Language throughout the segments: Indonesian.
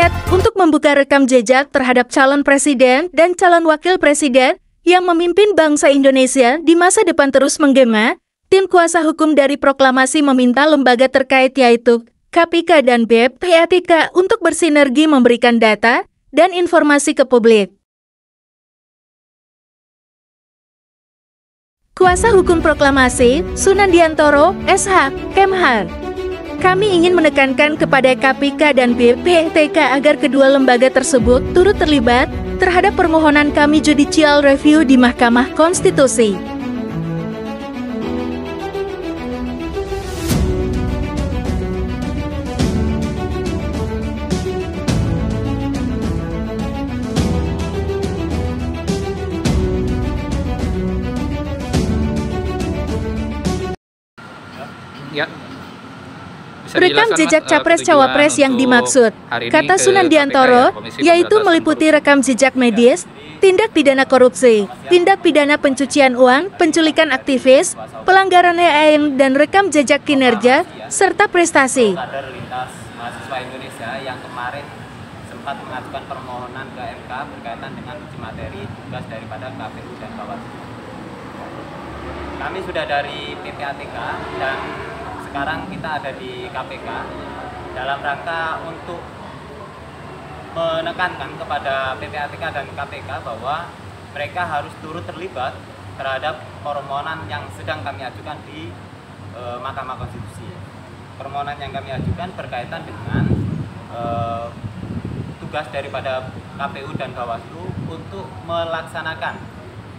bertekad untuk membuka rekam jejak terhadap calon presiden dan calon wakil presiden yang memimpin bangsa Indonesia di masa depan terus menggema, tim kuasa hukum dari proklamasi meminta lembaga terkait yaitu KPK dan BPATK untuk bersinergi memberikan data dan informasi ke publik. Kuasa hukum proklamasi, Sunandiantoro, SH, Kemhan. Kami ingin menekankan kepada KPK dan BPATK agar kedua lembaga tersebut turut terlibat terhadap permohonan kami judicial review di Mahkamah Konstitusi. Ya. Rekam jejak Capres-Cawapres yang dimaksud, kata Sunandiantoro, yaitu meliputi rekam jejak medis, tindak pidana korupsi, tindak pidana pencucian uang, penculikan aktivis, pelanggaran HAM dan rekam jejak kinerja, serta prestasi. Kader lintas mahasiswa Indonesia yang kemarin sempat mengajukan permohonan ke MK berkaitan dengan uji materi tugas daripada KPU dan Bawaslu. Kami sudah dari PPATK dan sekarang kita ada di KPK dalam rangka untuk menekankan kepada PPATK dan KPK bahwa mereka harus turut terlibat terhadap permohonan yang sedang kami ajukan di Mahkamah Konstitusi. Permohonan yang kami ajukan berkaitan dengan tugas daripada KPU dan Bawaslu untuk melaksanakan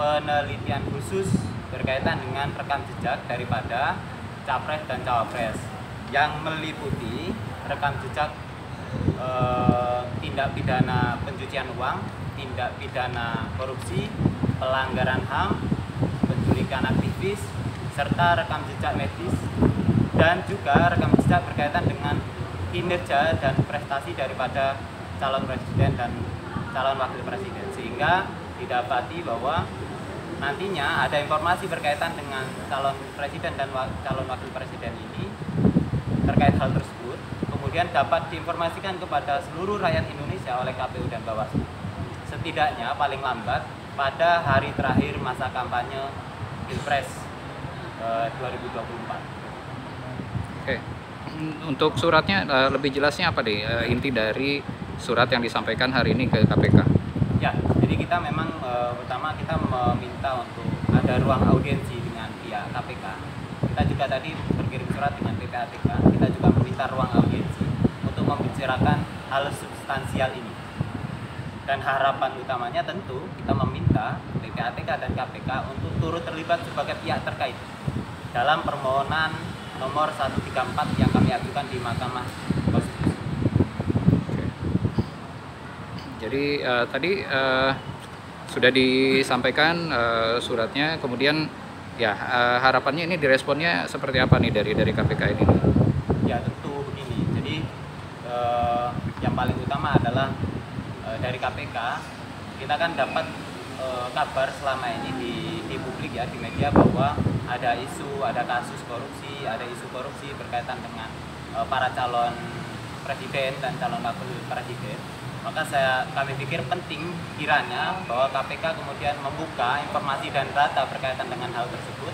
penelitian khusus berkaitan dengan rekam jejak daripada Capres dan Cawapres yang meliputi rekam jejak tindak pidana pencucian uang, tindak pidana korupsi, pelanggaran HAM, penculikan aktivis, serta rekam jejak medis dan juga rekam jejak berkaitan dengan kinerja dan prestasi daripada calon presiden dan calon wakil presiden, sehingga didapati bahwa nantinya ada informasi berkaitan dengan calon presiden dan calon wakil presiden ini terkait hal tersebut, kemudian dapat diinformasikan kepada seluruh rakyat Indonesia oleh KPU dan Bawaslu setidaknya paling lambat pada hari terakhir masa kampanye Pilpres 2024. Oke. Untuk suratnya lebih jelasnya apa deh inti dari surat yang disampaikan hari ini ke KPK? Ya, jadi kita memang pertama kita meminta untuk ada ruang audiensi dengan pihak KPK. Kita juga tadi berkirim surat dengan PPATK. Kita juga meminta ruang audiensi untuk membicarakan hal substansial ini. Dan harapan utamanya tentu kita meminta PPATK dan KPK untuk turut terlibat sebagai pihak terkait dalam permohonan nomor 134 yang kami ajukan di Mahkamah Konstitusi. Jadi tadi sudah disampaikan suratnya, kemudian ya harapannya ini diresponnya seperti apa nih dari KPK ini? Ya tentu begini, jadi yang paling utama adalah dari KPK kita kan dapat kabar selama ini di publik ya, di media bahwa ada isu, ada kasus korupsi, ada isu korupsi berkaitan dengan para calon presiden dan calon wakil presiden. Maka kami pikir penting kiranya bahwa KPK kemudian membuka informasi dan data berkaitan dengan hal tersebut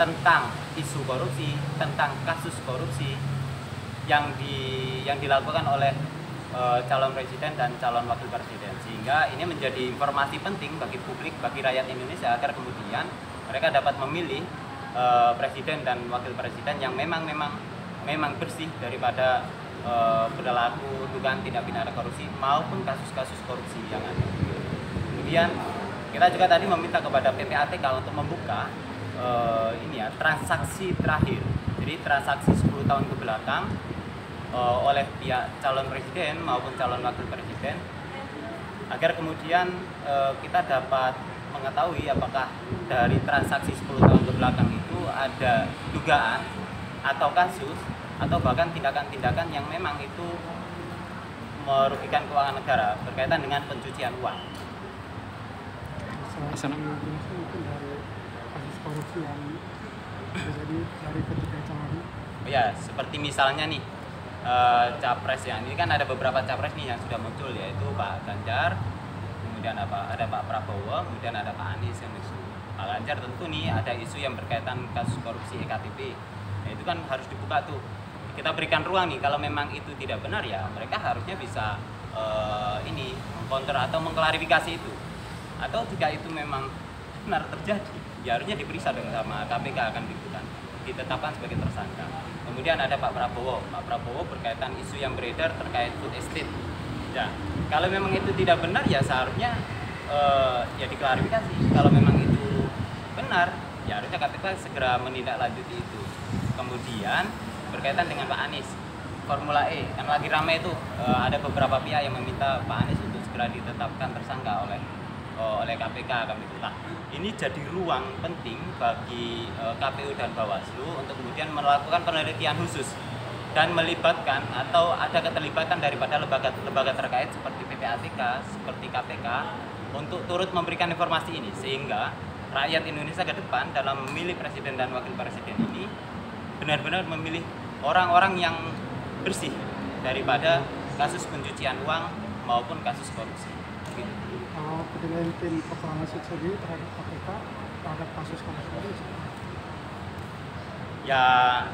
tentang isu korupsi, tentang kasus korupsi yang dilakukan oleh calon presiden dan calon wakil presiden, sehingga ini menjadi informasi penting bagi publik, bagi rakyat Indonesia agar kemudian mereka dapat memilih presiden dan wakil presiden yang memang bersih daripada berlaku dugaan tindak pidana korupsi maupun kasus-kasus korupsi yang ada. Kemudian kita juga tadi meminta kepada PPATK untuk membuka transaksi terakhir, jadi transaksi 10 tahun ke belakang oleh pihak calon presiden maupun calon wakil presiden, agar kemudian kita dapat mengetahui apakah dari transaksi 10 tahun ke belakang itu ada dugaan atau kasus atau bahkan tindakan-tindakan yang memang itu merugikan keuangan negara berkaitan dengan pencucian uang. Mungkin dari kasus korupsi yang terjadi dari ketiga calon. Ya, seperti misalnya nih capres yang ini kan ada beberapa capres nih yang sudah muncul, yaitu Pak Ganjar, kemudian ada Pak Prabowo, kemudian ada Pak Anies yang isu. Pak Ganjar tentu nih ada isu yang berkaitan kasus korupsi EKTP. Nah, itu kan harus dibuka tuh. Kita berikan ruang nih, kalau memang itu tidak benar ya mereka harusnya bisa ini counter atau mengklarifikasi itu. Atau jika itu memang benar terjadi, ya harusnya diperiksa dong sama KPK, akan ditetapkan sebagai tersangka. Kemudian ada Pak Prabowo. Pak Prabowo berkaitan isu yang beredar terkait food estate. Ya, kalau memang itu tidak benar ya seharusnya ya diklarifikasi. Kalau memang itu benar, ya harusnya KPK segera menindaklanjuti itu. Kemudian berkaitan dengan Pak Anies, Formula E, kan lagi ramai itu, ada beberapa pihak yang meminta Pak Anies untuk segera ditetapkan tersangka oleh KPK. Nah, ini jadi ruang penting bagi KPU dan Bawaslu untuk kemudian melakukan penelitian khusus dan melibatkan atau ada keterlibatan daripada lembaga terkait seperti PPATK, seperti KPK untuk turut memberikan informasi ini, sehingga rakyat Indonesia ke depan dalam memilih presiden dan wakil presiden ini benar-benar memilih orang-orang yang bersih daripada kasus pencucian uang maupun kasus korupsi. Gitu. Dengan tim proklamasi sendiri terhadap KPK terhadap kasus korupsi ini? Ya,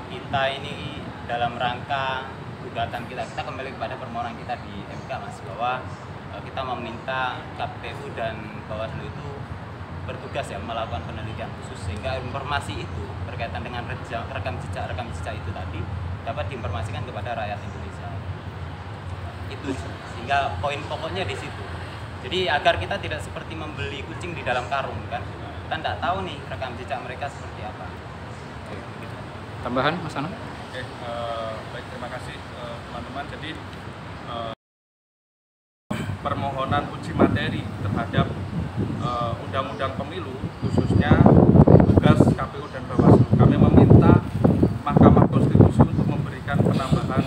kita ini dalam rangka gugatan kita kembali kepada permohonan kita di MK, Mas, bahwa kita meminta KPU dan Bawaslu itu bertugas ya melakukan penelitian khusus sehingga informasi itu berkaitan dengan rekam jejak itu tadi dapat diinformasikan kepada rakyat Indonesia. Itu sehingga poin pokoknya di situ. Jadi agar kita tidak seperti membeli kucing di dalam karung kan. Kita tidak tahu nih rekam jejak mereka seperti apa. Tambahan Mas Anam? Oke, baik, terima kasih teman-teman. Jadi permohonan uji materi terhadap undang-undang pemilu, khususnya tugas KPU dan Bawaslu. Kami meminta Mahkamah Konstitusi untuk memberikan penambahan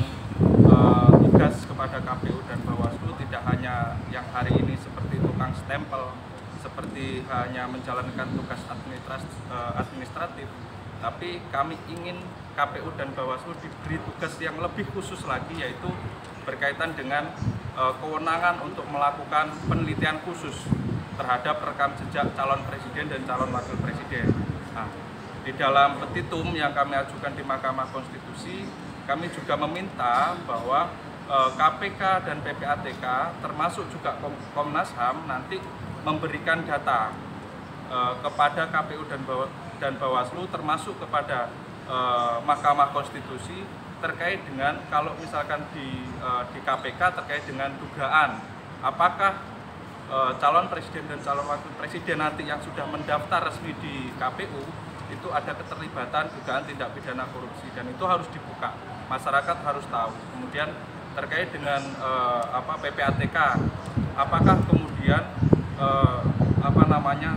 tugas kepada KPU dan Bawaslu, tidak hanya yang hari ini seperti tukang stempel, seperti hanya menjalankan tugas administratif, tapi kami ingin KPU dan Bawaslu diberi tugas yang lebih khusus lagi, yaitu berkaitan dengan kewenangan untuk melakukan penelitian khusus terhadap rekam jejak calon presiden dan calon wakil presiden. Nah, di dalam petitum yang kami ajukan di Mahkamah Konstitusi, kami juga meminta bahwa KPK dan PPATK termasuk juga Komnas HAM nanti memberikan data kepada KPU dan Bawaslu, termasuk kepada Mahkamah Konstitusi terkait dengan kalau misalkan di KPK terkait dengan dugaan apakah calon presiden dan calon wakil presiden nanti yang sudah mendaftar resmi di KPU itu ada keterlibatan dugaan tindak pidana korupsi, dan itu harus dibuka, masyarakat harus tahu. Kemudian terkait dengan PPATK, apakah kemudian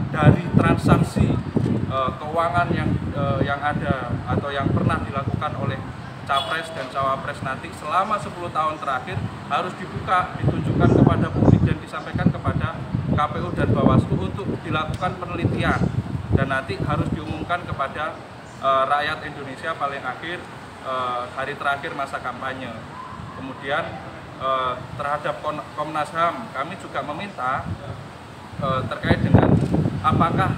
dari transaksi keuangan yang ada atau yang pernah dilakukan oleh capres dan cawapres nanti selama 10 tahun terakhir harus dibuka, ditunjukkan kepada publik dan disampaikan kepada KPU dan Bawaslu untuk dilakukan penelitian, dan nanti harus diumumkan kepada rakyat Indonesia paling akhir hari terakhir masa kampanye. Kemudian terhadap Komnas HAM kami juga meminta terkait dengan apakah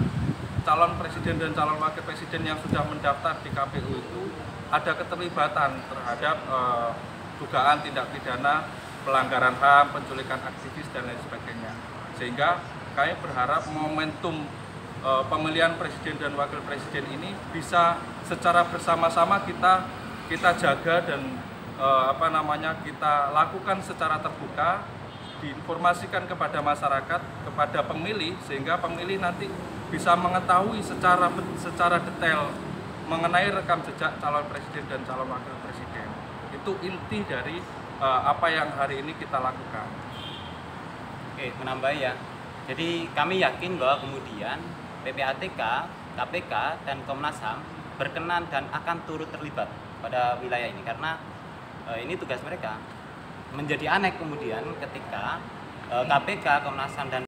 calon presiden dan calon wakil presiden yang sudah mendaftar di KPU itu ada keterlibatan terhadap dugaan tindak pidana pelanggaran HAM, penculikan aktivis dan lain sebagainya. Sehingga kami berharap momentum pemilihan presiden dan wakil presiden ini bisa secara bersama-sama kita jaga dan kita lakukan secara terbuka, diinformasikan kepada masyarakat, kepada pemilih, sehingga pemilih nanti bisa mengetahui secara detail mengenai rekam jejak calon presiden dan calon wakil presiden. Itu inti dari apa yang hari ini kita lakukan. Oke, menambah ya. Jadi kami yakin bahwa kemudian PPATK, KPK, dan Komnas HAM berkenan dan akan turut terlibat pada wilayah ini, karena ini tugas mereka. Menjadi aneh kemudian ketika KPK, Komnas HAM, dan